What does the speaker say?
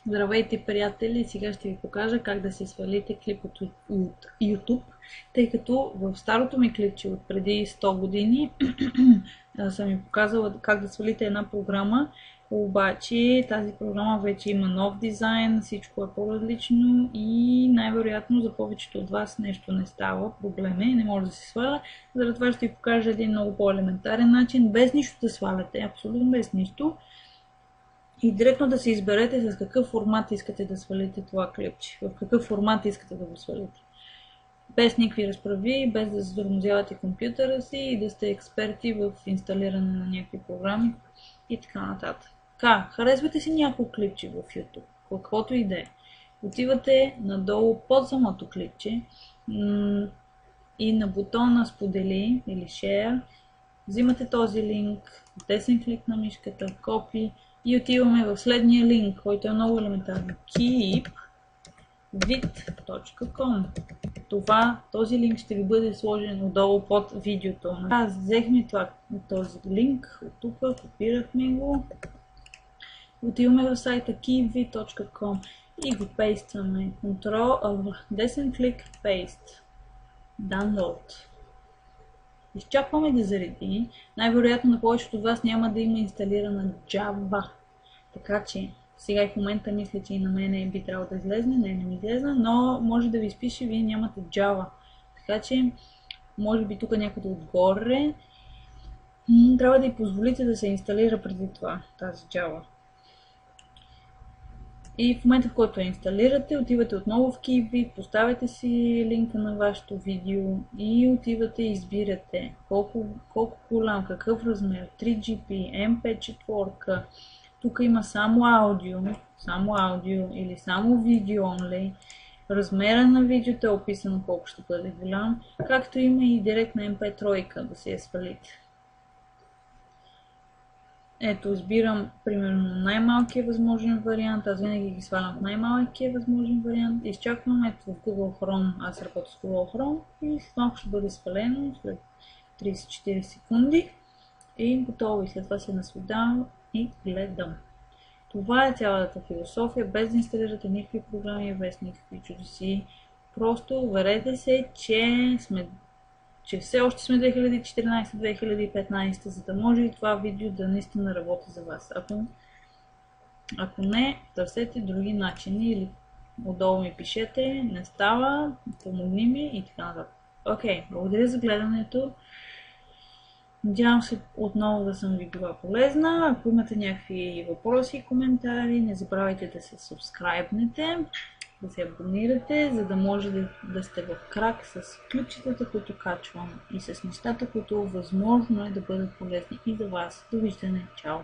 Здравейте, приятели! Сега ще ви покажа как да си свалите клип от YouTube, тъй като в старото ми клипче от преди 100 години съм ви показала как да свалите една програма, обаче тази програма вече има нов дизайн, всичко е по-различно и най-вероятно за повечето от вас нещо не става, проблем е, не може да се сваля. Заради това ще ви покажа един много по-елементарен начин, без нищо да сваляте, абсолютно без нищо. И директно да си изберете с какъв формат искате да свалите това клипче. В какъв формат искате да го свалите. Без никакви разправи, без да затормозявате компютъра си и да сте експерти в инсталиране на някакви програми и така нататък. Харесвате си няколко клипче в YouTube, каквото и да е. Отивате надолу под самото клипче и на бутона сподели или share, взимате този линк, десен клик на мишката, копи, и отиваме в следния линк, който е много елементарен. keepvid.com. Този линк ще ви бъде сложен отдолу под видеото. Взехме този линк от тук, копирахме го. Отиваме в сайта keepvid.com и го пействаме. Десен клик, paste. Download. Изчакваме да зареди. Най-вероятно на повечето от вас няма да има инсталирана Java. Така че сега и в момента мисля, че и на мене би трябвало да излезне. Не ми излезна, но може да ви изпише, вие нямате Java. Така че може би тук някъде отгоре трябва да й позволите да се инсталира преди това тази Java. И в момента, в който я инсталирате, отивате отново в Keepvid, поставяте си линка на вашето видео и отивате и избирате колко голям, какъв размер, 3GP, MP4, тук има само аудио или само видео only, размера на видеото е описано колко ще бъде голям, както има и директна MP3 да си я свалите. Ето, избирам примерно най-малкият възможен вариант, аз винаги ги свалям в най-малкият възможен вариант. Изчаквам, ето в Google Chrome, аз работя с Google Chrome и след малко ще бъде свалено след 30-40 секунди и готово, и след това се наслаждавам и гледам. Това е цялата философия, без да инсталирате никакви програми, без никакви чудеси. Просто уверете се, че все още сме 2014-2015, за да може и това видео да наистина работи за вас. Ако не, търсете други начини или отдолу ми пишете, не става, помогни ми и така нататък. Окей, благодаря за гледането. Надявам се отново да съм ви била полезна. Ако имате някакви въпроси и коментари, не забравяйте да се сабскрайбнете, да се абонирате, за да може да сте в крак с ключетата, които качвам и с нещата, които възможно е да бъдат полезни и за вас. Довиждане! Чао!